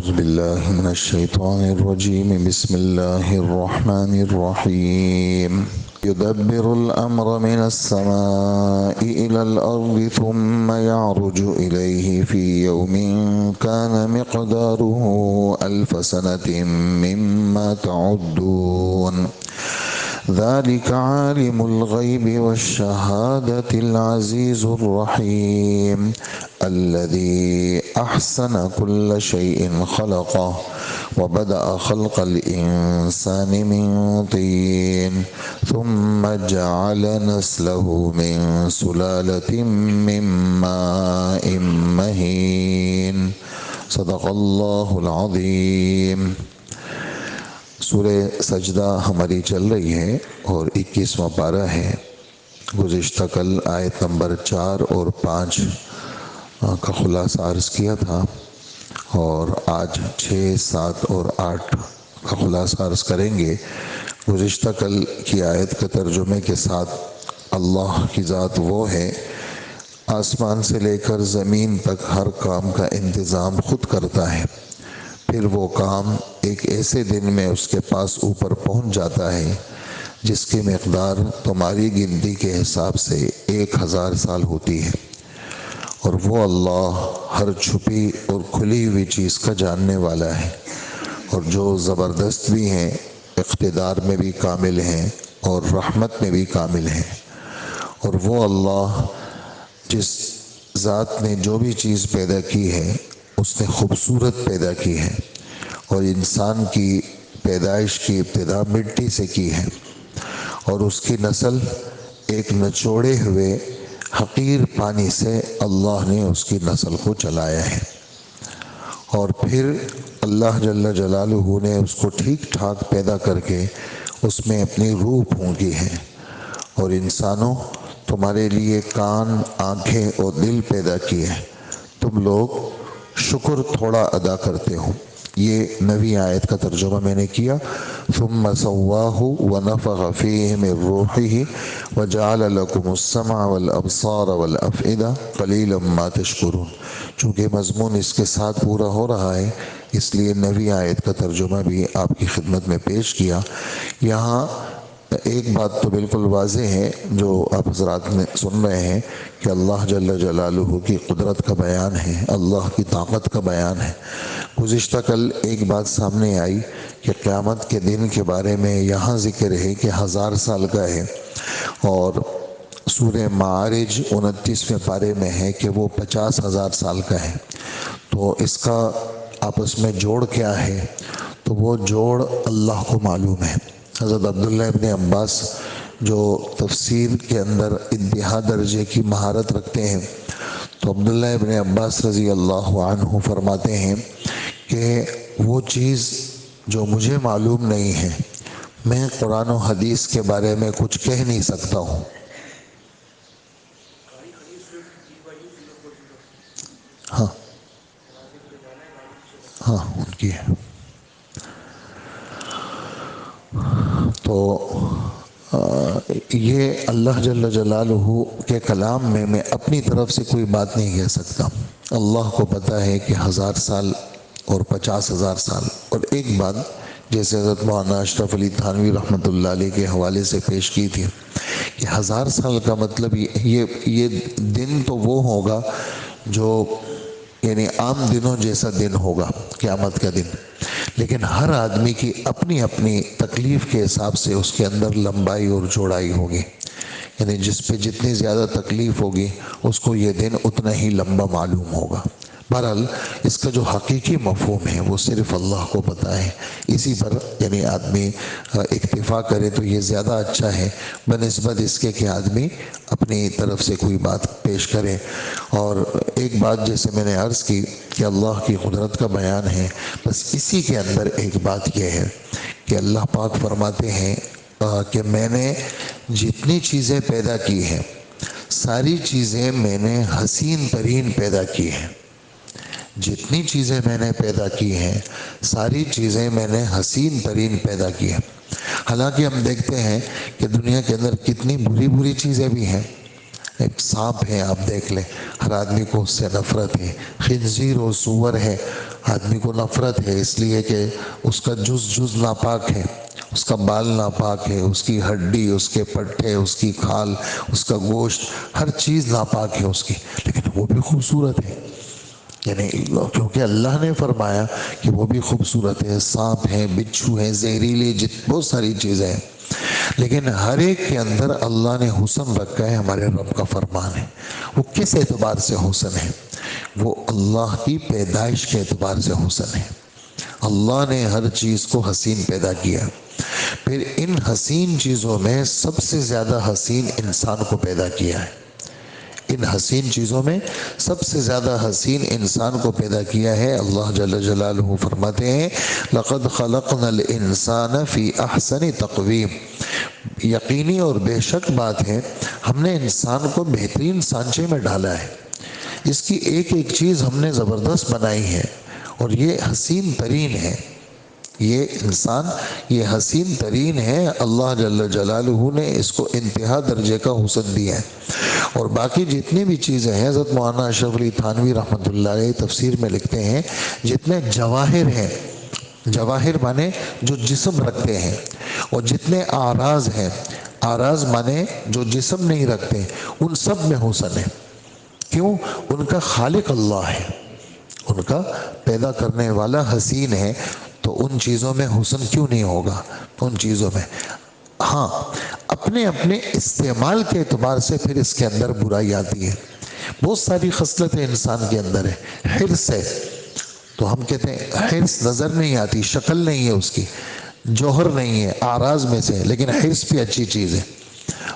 أعوذ بالله من الشيطان الرجيم بسم الله الرحمن الرحيم يدبر الأمر من السماء إلى الأرض ثم يعرج إليه في يوم كان مقداره 1000 سنة مما تعدون ذلك عالم الغيب والشهادة العزيز الرحيم الذي أحسن كل شيء خلقه وبدأ خلق الإنسان من طين ثم جعل نسله من سلالة من ماء مهين صدق الله العظيم۔ سورہ سجدہ ہماری چل رہی ہے اور 21واں پارہ ہے۔ گزشتہ کل آیت نمبر 4 اور 5 کا خلاصہ عرض کیا تھا اور آج 6، 7 اور 8 کا خلاصہ عرض کریں گے۔ گزشتہ کل کی آیت کے ترجمے کے ساتھ اللہ کی ذات وہ ہے آسمان سے لے کر زمین تک ہر کام کا انتظام خود کرتا ہے، پھر وہ کام ایک ایسے دن میں اس کے پاس اوپر پہنچ جاتا ہے جس کی مقدار تمہاری گنتی کے حساب سے 1000 سال ہوتی ہے، اور وہ اللہ ہر چھپی اور کھلی ہوئی چیز کا جاننے والا ہے، اور جو زبردست بھی ہیں، اقتدار میں بھی کامل ہیں اور رحمت میں بھی کامل ہیں۔ اور وہ اللہ جس ذات نے جو بھی چیز پیدا کی ہے اس نے خوبصورت پیدا کی ہے، اور انسان کی پیدائش کی ابتدا مٹی سے کی ہے، اور اس کی نسل ایک نچوڑے ہوئے حقیر پانی سے اللہ نے اس کی نسل کو چلایا ہے، اور پھر اللہ جل جلالہ نے اس کو ٹھیک ٹھاک پیدا کر کے اس میں اپنی روح پھونکی ہے۔ اور انسانوں، تمہارے لیے کان، آنکھیں اور دل پیدا کیے، تم لوگ شکر تھوڑا ادا کرتے ہو۔ یہ 9ویں آیت کا ترجمہ میں نے کیا۔ ثم سواہ ونفخ فیہ من روحہ وجعل لکم السمع والابصار والافئدہ قلیلا ما تشکرون۔ چونکہ مضمون اس کے ساتھ پورا ہو رہا ہے اس لیے 9ویں آیت کا ترجمہ بھی آپ کی خدمت میں پیش کیا۔ یہاں ایک بات تو بالکل واضح ہے جو آپ حضرات میں سن رہے ہیں کہ اللہ جل جلالہ کی قدرت کا بیان ہے، اللہ کی طاقت کا بیان ہے۔ گزشتہ کل ایک بات سامنے آئی کہ قیامت کے دن کے بارے میں یہاں ذکر ہے کہ 1000 سال کا ہے، اور سورہ معارج 29ویں پارے میں ہے کہ وہ 50,000 سال کا ہے۔ تو اس کا آپس میں جوڑ کیا ہے؟ تو وہ جوڑ اللہ کو معلوم ہے۔ حضرت عبداللہ ابن عباس جو تفسیر کے اندر انتہا درجے کی مہارت رکھتے ہیں، تو عبداللہ ابن عباس رضی اللہ عنہ فرماتے ہیں کہ وہ چیز جو مجھے معلوم نہیں ہے، میں قرآن و حدیث کے بارے میں کچھ کہہ نہیں سکتا ہوں۔ ہاں ان کی ہے۔ تو یہ اللہ جل جلالہ کے کلام میں اپنی طرف سے کوئی بات نہیں کہہ سکتا۔ اللہ کو پتہ ہے کہ 1000 سال اور 50,000 سال۔ اور ایک بات جیسے حضرت مولانا اشرف علی تھانوی رحمۃ اللہ علیہ کے حوالے سے پیش کی تھی کہ 1000 سال کا مطلب یہ دن تو وہ ہوگا جو یعنی عام دنوں جیسا دن ہوگا، قیامت کا دن، لیکن ہر آدمی کی اپنی اپنی تکلیف کے حساب سے اس کے اندر لمبائی اور چوڑائی ہوگی، یعنی جس پہ جتنی زیادہ تکلیف ہوگی اس کو یہ دن اتنا ہی لمبا معلوم ہوگا۔ بہرحال اس کا جو حقیقی مفہوم ہے وہ صرف اللہ کو پتہ ہے، اسی پر یعنی آدمی اکتفا کرے تو یہ زیادہ اچھا ہے بنسبت اس کے کہ آدمی اپنی طرف سے کوئی بات پیش کرے۔ اور ایک بات جیسے میں نے عرض کی کہ اللہ کی قدرت کا بیان ہے، بس اسی کے اندر ایک بات یہ ہے کہ اللہ پاک فرماتے ہیں کہ میں نے جتنی چیزیں پیدا کی ہیں ساری چیزیں میں نے حسین ترین پیدا کی ہیں۔ جتنی چیزیں میں نے پیدا کی ہیں ساری چیزیں میں نے حسین ترین پیدا کی ہیں۔ حالانکہ ہم دیکھتے ہیں کہ دنیا کے اندر کتنی بری بری چیزیں بھی ہیں، ایک سانپ ہے آپ دیکھ لیں، ہر آدمی کو اس سے نفرت ہے. خنزیر و سور ہے، آدمی کو نفرت ہے اس لیے کہ اس کا جز ناپاک ہے، اس کا بال ناپاک ہے، اس کی ہڈی، اس کے پٹھے، اس کی کھال، اس کا گوشت، ہر چیز ناپاک ہے اس کی، لیکن وہ بھی خوبصورت ہے. یعنی کیونکہ اللہ نے فرمایا کہ وہ بھی خوبصورت ہے. سانپ ہیں، بچھو ہیں، زہریلے، بہت ساری چیزیں ہیں، لیکن ہر ایک کے اندر اللہ نے حسن رکھا ہے. ہمارے رب کا فرمان ہے. وہ کس اعتبار سے حسن ہے؟ وہ اللہ کی پیدائش کے اعتبار سے حسن ہے. اللہ نے ہر چیز کو حسین پیدا کیا، پھر ان حسین چیزوں میں سب سے زیادہ حسین انسان کو پیدا کیا ہے. ان حسین چیزوں میں سب سے زیادہ حسین انسان کو پیدا کیا ہے. اللہ جل جلالہ فرماتے ہیں لَقَدْ خَلَقْنَا الْإِنسَانَ فِي أَحْسَنِ تَقْوِيمٍ. یقینی اور بے شک بات ہے ہم نے انسان کو بہترین سانچے میں ڈالا ہے. اس کی ایک ایک چیز ہم نے زبردست بنائی ہے، اور یہ حسین ترین ہے. یہ انسان یہ حسین ترین ہے. اللہ جل جلالہ نے اس کو انتہا درجے کا حسن دیا ہے. اور باقی جتنی بھی چیزیں ہیں، حضرت مولانا اشرف علی تھانوی رحمۃ اللہ علیہ تفسیر میں لکھتے ہیں جتنے جواہر ہیں، جواہر مانے جو جسم رکھتے ہیں، اور جتنے آراز ہیں، آراز مانے جو جسم نہیں رکھتے، ان سب میں حسن ہے. کیوں؟ ان کا خالق اللہ ہے، ان کا پیدا کرنے والا حسین ہے. تو ان چیزوں میں حسن کیوں نہیں ہوگا؟ ان چیزوں میں ہاں اپنے اپنے استعمال کے اعتبار سے پھر اس کے اندر برائی آتی ہے. بہت ساری خصلتیں انسان کے اندر ہے. حرص ہے تو ہم کہتے ہیں حرص نظر نہیں آتی، شکل نہیں ہے اس کی، جوہر نہیں ہے، آراز میں سے، لیکن حرص بھی اچھی چیز ہے،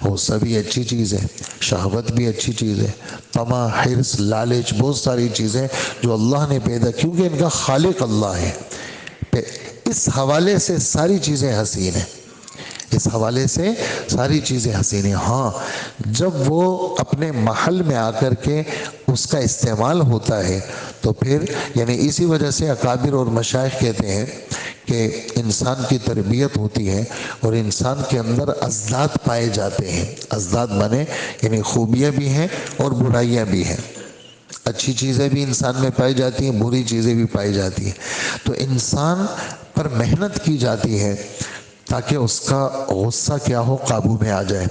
غصہ بھی اچھی چیز ہے، شہوت بھی اچھی چیز ہے، طمع، حرص، لالچ، بہت ساری چیزیں جو اللہ نے پیدا، کیونکہ ان کا خالق اللہ ہے. اس حوالے سے ساری چیزیں حسین ہیں، اس حوالے سے ساری چیزیں حسین ہیں. ہاں جب وہ اپنے محل میں آ کر کے اس کا استعمال ہوتا ہے تو پھر یعنی اسی وجہ سے اکابر اور مشائخ کہتے ہیں کہ انسان کی تربیت ہوتی ہے اور انسان کے اندر ازداد پائے جاتے ہیں. ازداد مانے یعنی خوبیاں بھی ہیں اور برائیاں بھی ہیں. اچھی چیزیں بھی انسان میں پائی جاتی ہیں، بری چیزیں بھی پائی جاتی ہیں. تو انسان پر محنت کی جاتی ہے تاکہ اس کا غصہ کیا ہو، قابو میں آ جائے.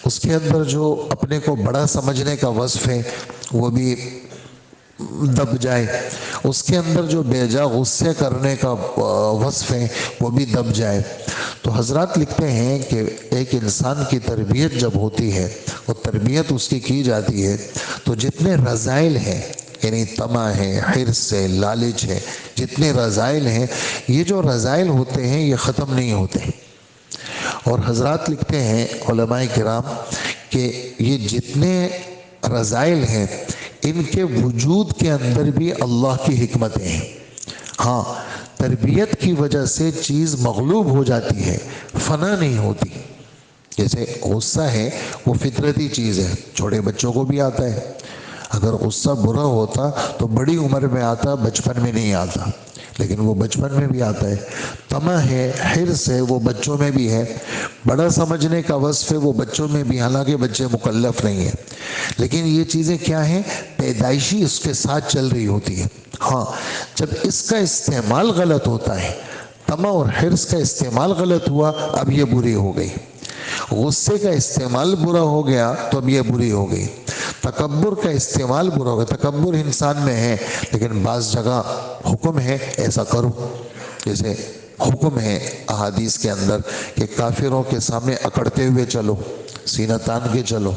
اس کے اندر جو اپنے کو بڑا سمجھنے کا وصف ہے وہ بھی دب جائے. اس کے اندر جو بے جا غصے کرنے کا وصف ہے وہ بھی دب جائے. تو حضرات لکھتے ہیں کہ ایک انسان کی تربیت جب ہوتی ہے اور تربیت اس کی جاتی ہے تو جتنے رذائل ہیں، یعنی طمع ہے، حرص ہے، لالچ ہے، جتنے رذائل ہیں، یہ جو رذائل ہوتے ہیں یہ ختم نہیں ہوتے. اور حضرات لکھتے ہیں علماء کرام کہ یہ جتنے رذائل ہیں ان کے وجود کے اندر بھی اللہ کی حکمتیں ہیں. ہاں تربیت کی وجہ سے چیز مغلوب ہو جاتی ہے، فنا نہیں ہوتی. جیسے غصہ ہے وہ فطرتی چیز ہے، چھوٹے بچوں کو بھی آتا ہے. اگر غصہ برا ہوتا تو بڑی عمر میں آتا، بچپن میں نہیں آتا، لیکن وہ بچپن میں بھی آتا ہے. طمع ہے، حرص ہے، وہ بچوں میں بھی ہے. بڑا سمجھنے کا وصف ہے وہ بچوں میں بھی، حالانکہ بچے مکلف نہیں ہیں، لیکن یہ چیزیں کیا ہیں؟ پیدائشی اس کے ساتھ چل رہی ہوتی ہے. ہاں جب اس کا استعمال غلط ہوتا ہے، طمع اور حرص کا استعمال غلط ہوا، اب یہ بری ہو گئی. غصے کا استعمال برا ہو گیا تو اب یہ بری ہو گئی. تکبر کا استعمال برا ہو گیا. تکبر انسان میں ہے، لیکن بعض جگہ حکم ہے ایسا کرو. جیسے حکم ہے احادیث کے اندر کہ کافروں کے سامنے اکڑتے ہوئے چلو، سینہ تان کے چلو.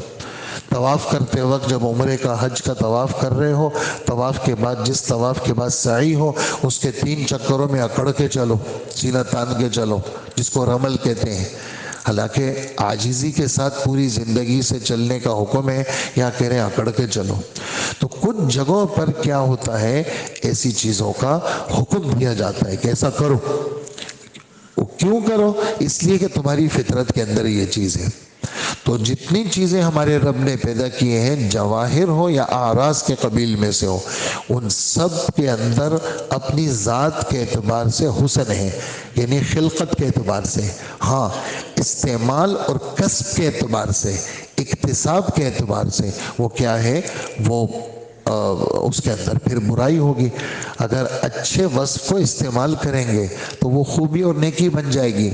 طواف کرتے وقت جب عمرے کا، حج کا طواف کر رہے ہو، طواف کے بعد جس طواف کے بعد سعی ہو اس کے 3 چکروں میں اکڑ کے چلو، سینہ تان کے چلو، جس کو رمل کہتے ہیں. حالانکہ عاجزی کے ساتھ پوری زندگی سے چلنے کا حکم ہے، یا کہہ رہے ہیں اکڑ کے چلو. تو کچھ جگہوں پر کیا ہوتا ہے، ایسی چیزوں کا حکم دیا جاتا ہے کہ ایسا کرو. کیوں کرو؟ اس لیے کہ تمہاری فطرت کے اندر یہ چیز ہے. تو جتنی چیزیں ہمارے رب نے پیدا کیے ہیں، جواہر ہو یا آراز کے قبیل میں سے ہو، ان سب کے اندر اپنی ذات کے اعتبار سے حسن ہے، یعنی خلقت کے اعتبار سے. ہاں استعمال اور کسب کے اعتبار سے اکتساب کے اعتبار سے وہ کیا ہے، وہ اس کے اندر پھر برائی ہوگی۔ اگر اچھے وصف کو استعمال کریں گے تو وہ خوبی اور نیکی بن جائے گی،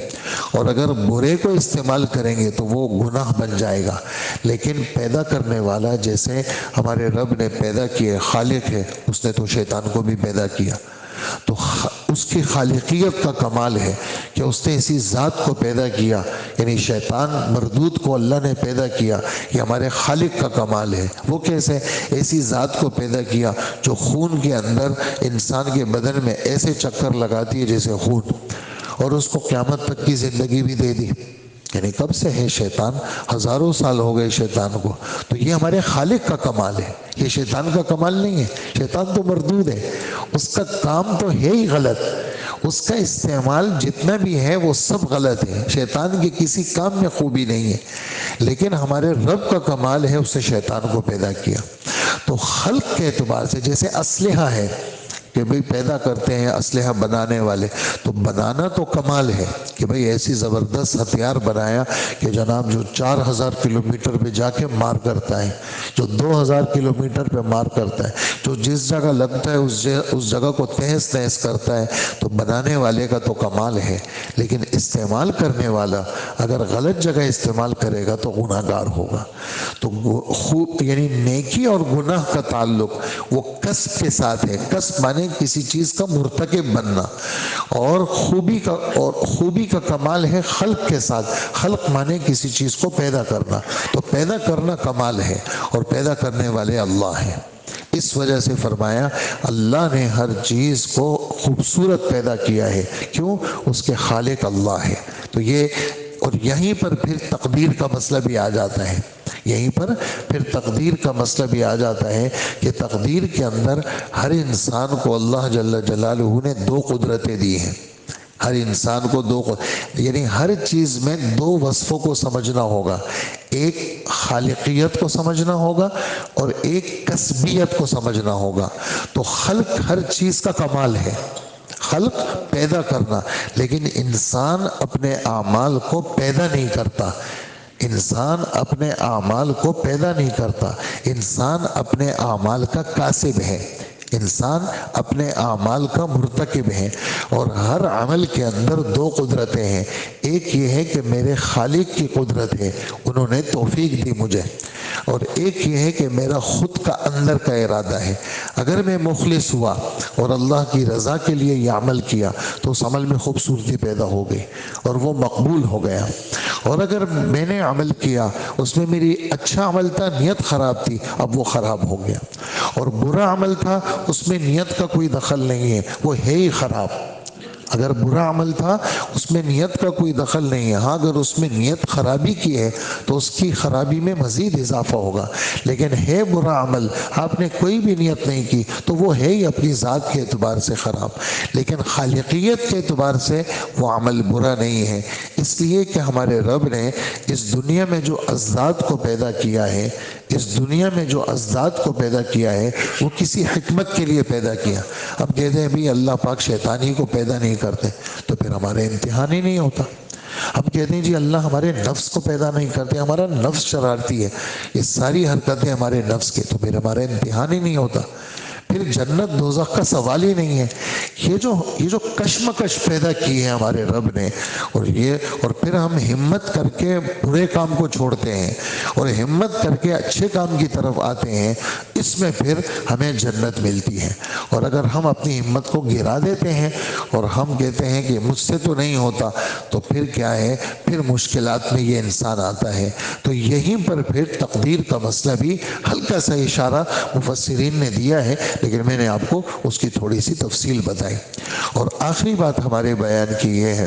اور اگر برے کو استعمال کریں گے تو وہ گناہ بن جائے گا۔ لیکن پیدا کرنے والا، جیسے ہمارے رب نے پیدا کیے، خالق ہے، اس نے تو شیطان کو بھی پیدا کیا، تو اس کی خالقیت کا کمال ہے کہ اس نے ایسی ذات کو پیدا کیا، یعنی شیطان مردود کو اللہ نے پیدا کیا، یہ ہمارے خالق کا کمال ہے۔ وہ کیسے؟ ایسی ذات کو پیدا کیا جو خون کے اندر انسان کے بدن میں ایسے چکر لگاتی ہے جیسے خون، اور اس کو قیامت تک کی زندگی بھی دے دی۔ یعنی کب سے ہے شیطان؟ ہزاروں سال ہو گئے شیطان کو۔ تو یہ ہمارے خالق کا کمال ہے، یہ شیطان کا کمال نہیں ہے۔ شیطان تو مردود ہے، اس کا کام تو ہے ہی غلط، اس کا استعمال جتنا بھی ہے وہ سب غلط ہے۔ شیطان کے کسی کام میں خوبی نہیں ہے، لیکن ہمارے رب کا کمال ہے، اس نے شیطان کو پیدا کیا۔ تو خلق کے اعتبار سے جیسے اسلحہ ہے کہ بھئی پیدا کرتے ہیں اسلحہ بنانے والے، تو بنانا تو کمال ہے کہ بھئی ایسی زبردست ہتھیار بنایا کہ جناب جو 4000 کلومیٹر پہ جا کے مار کرتا ہے، جو 2000 کلومیٹر پہ مار کرتا ہے، جو جس جگہ لگتا ہے اس جگہ کو تہس نہس کرتا ہے، تو بنانے والے کا تو کمال ہے۔ لیکن استعمال کرنے والا اگر غلط جگہ استعمال کرے گا تو گناہ گار ہوگا۔ تو یعنی نیکی اور گناہ کا تعلق وہ کسب کے ساتھ ہے۔ کسب مانے کسی چیز کا مرتکب بننا، اور خوبی کا کمال ہے خلق کے ساتھ۔ خلق مانے کسی چیز کو پیدا کرنا، تو پیدا کرنا کمال ہے، اور پیدا کرنے والے اللہ ہیں۔ اس وجہ سے فرمایا اللہ نے ہر چیز کو خوبصورت پیدا کیا ہے، کیوں؟ اس کے خالق اللہ ہے۔ تو یہ، اور یہیں پر پھر تقدیر کا مسئلہ بھی آ جاتا ہے، یہیں پر پھر تقدیر کا مسئلہ بھی آ جاتا ہے کہ تقدیر کے اندر ہر انسان کو اللہ جل جلالہ نے 2 قدرتیں دی ہیں۔ ہر انسان کو 2 یعنی ہر چیز میں 2 وصفوں کو سمجھنا ہوگا، ایک خالقیت کو سمجھنا ہوگا اور ایک کسبیت کو سمجھنا ہوگا۔ تو خلق ہر چیز کا کمال ہے، خلق پیدا کرنا، لیکن انسان اپنے اعمال کو پیدا نہیں کرتا، انسان اپنے اعمال کو پیدا نہیں کرتا، انسان اپنے اعمال کا کاسب ہے، انسان اپنے اعمال کا مرتکب ہے۔ اور ہر عمل کے اندر 2 قدرتیں ہیں، ایک یہ ہے کہ میرے خالق کی قدرت ہے، انہوں نے توفیق دی مجھے، اور ایک یہ ہے کہ میرا خود کا اندر کا ارادہ ہے۔ اگر میں مخلص ہوا اور اللہ کی رضا کے لیے یہ عمل کیا تو اس عمل میں خوبصورتی پیدا ہو گئی اور وہ مقبول ہو گیا، اور اگر میں نے عمل کیا اس میں میری اچھا عمل تھا، نیت خراب تھی، اب وہ خراب ہو گیا، اور برا عمل تھا اس میں نیت کا کوئی دخل نہیں ہے، وہ ہے ہی خراب۔ اگر برا عمل تھا اس میں نیت کا کوئی دخل نہیں ہے، ہاں اگر اس میں نیت خرابی کی ہے تو اس کی خرابی میں مزید اضافہ ہوگا، لیکن ہے برا عمل، آپ نے کوئی بھی نیت نہیں کی تو وہ ہے ہی اپنی ذات کے اعتبار سے خراب، لیکن خالقیت کے اعتبار سے وہ عمل برا نہیں ہے۔ اس لیے کہ ہمارے رب نے اس دنیا میں جو اجزاد کو پیدا کیا ہے، اس دنیا میں جو اجزاد کو پیدا کیا ہے وہ کسی حکمت کے لیے پیدا کیا۔ اب کہتے ہیں بھی اللہ پاک شیطانی کو پیدا نہیں کرتے، تو پھر ہمارا امتحان ہی نہیں ہوتا۔ ہم کہتے ہیں جی اللہ ہمارے نفس کو پیدا نہیں کرتے، ہمارا نفس شرارتی ہے، یہ ساری حرکتیں ہمارے نفس کے، تو پھر ہمارا امتحان ہی نہیں ہوتا، پھر جنت دوزخ کا سوال ہی نہیں ہے۔ یہ جو کشمکش پیدا کی ہے ہمارے رب نے، اور پھر ہم ہمت کر کے برے کام کو چھوڑتے ہیں اور ہمت کر کے اچھے کام کی طرف آتے ہیں، اس میں پھر ہمیں جنت ملتی ہے۔ اور اگر ہم اپنی ہمت کو گرا دیتے ہیں اور ہم کہتے ہیں کہ مجھ سے تو نہیں ہوتا، تو پھر کیا ہے، پھر مشکلات میں یہ انسان آتا ہے۔ تو یہیں پر پھر تقدیر کا مسئلہ بھی ہلکا سا اشارہ مفسرین نے دیا ہے، لیکن میں نے آپ کو اس کی تھوڑی سی تفصیل بتائی۔ اور آخری بات ہمارے بیان کی یہ ہے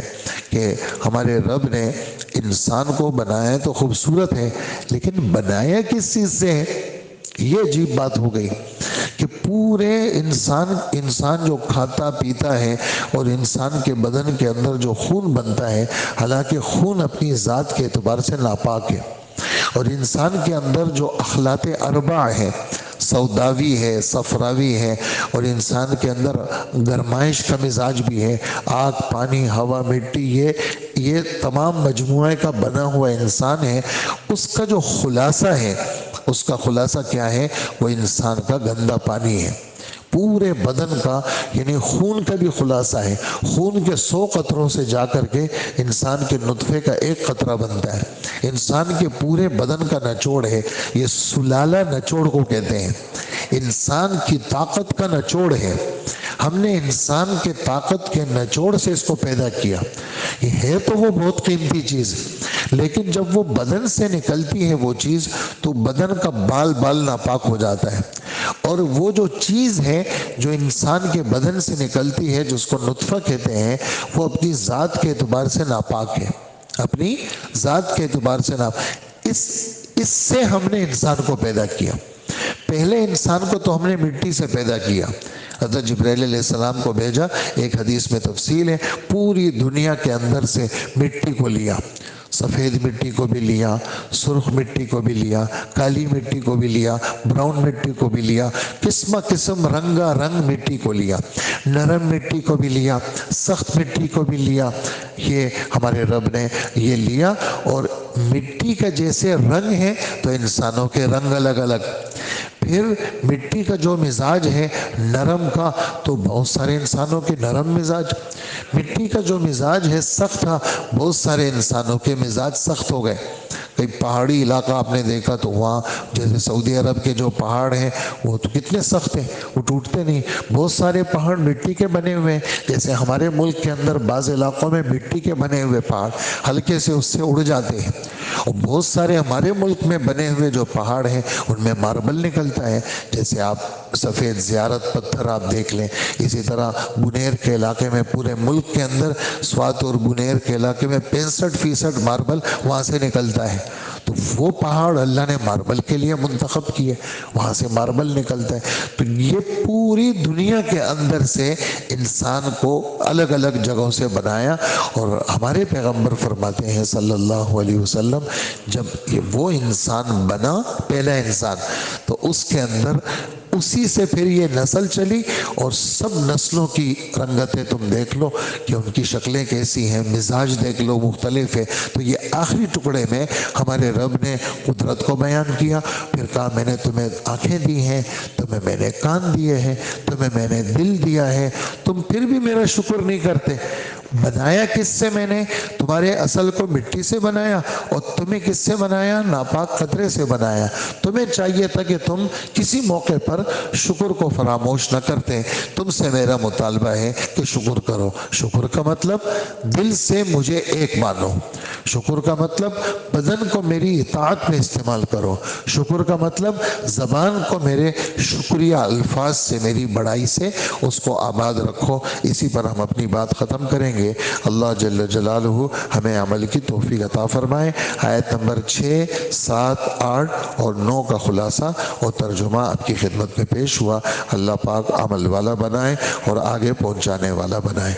کہ ہمارے رب نے انسان کو بنایا تو خوبصورت ہے، لیکن بنایا کس چیز سے ہے؟ یہ عجیب بات ہو گئی کہ پورے انسان جو کھاتا پیتا ہے اور انسان کے بدن کے اندر جو خون بنتا ہے، حالانکہ خون اپنی ذات کے اعتبار سے ناپاک ہے، اور انسان کے اندر جو اخلاط اربع ہیں، سوداوی ہے، صفراوی ہے، اور انسان کے اندر گرمائش کا مزاج بھی ہے۔ آگ، پانی، ہوا، مٹی، یہ تمام مجموعے کا بنا ہوا انسان ہے۔ اس کا جو خلاصہ ہے، اس کا خلاصہ کیا ہے؟ وہ انسان کا گندا پانی ہے۔ پورے بدن کا، یعنی خون کا بھی خلاصہ ہے۔ خون کے 100 قطروں سے جا کر کے انسان کے نطفے کا ایک قطرہ بنتا ہے۔ انسان کے پورے بدن کا نچوڑ ہے، یہ سلالہ نچوڑ کو کہتے ہیں۔ انسان کی طاقت کا نچوڑ ہے۔ ہم نے انسان کے طاقت کے نچوڑ سے اس کو پیدا کیا۔ یہ ہے تو وہ بہت قیمتی چیز، لیکن جب وہ بدن سے نکلتی ہے وہ چیز، تو بدن کا بال بال ناپاک ہو جاتا ہے۔ اور وہ جو چیز ہے جو انسان کے بدن سے نکلتی ہے، جس کو نطفہ کہتے ہیں، وہ اپنی ذات کے اعتبار سے ناپاک ہے۔ اپنی ذات کے اعتبار سے اس سے ہم نے انسان کو پیدا کیا۔ پہلے انسان کو تو ہم نے مٹی سے پیدا کیا۔ حضرت جبرائیل علیہ السلام کو بھیجا، ایک حدیث میں تفصیل ہے، پوری دنیا کے اندر سے مٹی کو لیا، سفید مٹی کو بھی لیا، سرخ مٹی کو بھی لیا، کالی مٹی کو بھی لیا، براؤن مٹی کو بھی لیا، قسم قسم رنگا رنگ مٹی کو لیا، نرم مٹی کو بھی لیا، سخت مٹی کو بھی لیا۔ یہ ہمارے رب نے یہ لیا، اور مٹی کا جیسے رنگ ہے تو انسانوں کے رنگ الگ الگ۔ پھر مٹی کا جو مزاج ہے نرم کا، تو بہت سارے انسانوں کے نرم مزاج۔ مٹی کا جو مزاج ہے سخت تھا، بہت سارے انسانوں کے مزاج سخت ہو گئے۔ کئی پہاڑی علاقہ آپ نے دیکھا تو وہاں جیسے سعودی عرب کے جو پہاڑ ہیں وہ تو کتنے سخت ہیں، وہ ٹوٹتے نہیں۔ بہت سارے پہاڑ مٹی کے بنے ہوئے ہیں، جیسے ہمارے ملک کے اندر بعض علاقوں میں مٹی کے بنے ہوئے پہاڑ ہلکے سے اس سے اڑ جاتے ہیں۔ اور بہت سارے ہمارے ملک میں بنے ہوئے جو پہاڑ ہیں ان میں ماربل نکلتا ہے، جیسے آپ سفید زیارت پتھر آپ دیکھ لیں۔ اسی طرح بنیر کے علاقے میں، پورے ملک کے اندر سوات اور بنیر کے علاقے میں 65% ماربل وہاں سے نکلتا ہے۔ تو وہ پہاڑ اللہ نے ماربل کے لیے منتخب کیے، وہاں سے ماربل نکلتا ہے۔ تو یہ پوری دنیا کے اندر سے انسان کو الگ الگ جگہوں سے بنایا۔ اور ہمارے پیغمبر فرماتے ہیں صلی اللہ علیہ وسلم، جب وہ انسان بنا، پہلا انسان، تو اس کے اندر اسی سے پھر یہ نسل چلی، اور سب نسلوں کی رنگتیں تم دیکھ لو کہ ان کی شکلیں کیسی ہیں، مزاج دیکھ لو مختلف ہے۔ تو یہ آخری ٹکڑے میں ہمارے رب نے قدرت کو بیان کیا، پھر کہا میں نے تمہیں آنکھیں دی ہیں، تمہیں میں نے کان دیے ہیں، تمہیں میں نے دل دیا ہے، تم پھر بھی میرا شکر نہیں کرتے۔ بنایا کس سے؟ میں نے تمہارے اصل کو مٹی سے بنایا، اور تمہیں کس سے بنایا؟ ناپاک قطرے سے بنایا۔ تمہیں چاہیے تھا کہ تم کسی موقع پر شکر کو فراموش نہ کرتے۔ تم سے میرا مطالبہ ہے کہ شکر کرو۔ شکر کا مطلب دل سے مجھے ایک مانو۔ شکر کا مطلب بدن کو میری اطاعت میں استعمال کرو۔ شکر کا مطلب زبان کو میرے شکریہ الفاظ سے، میری بڑائی سے اس کو آباد رکھو۔ اسی پر ہم اپنی بات ختم کریں گے۔ اللہ جل جلالہ ہمیں عمل کی توفیق عطا فرمائے۔ آیت نمبر 6، 7، 8 اور 9 کا خلاصہ اور ترجمہ آپ کی خدمت میں پیش ہوا۔ اللہ پاک عمل والا بنائے اور آگے پہنچانے والا بنائے۔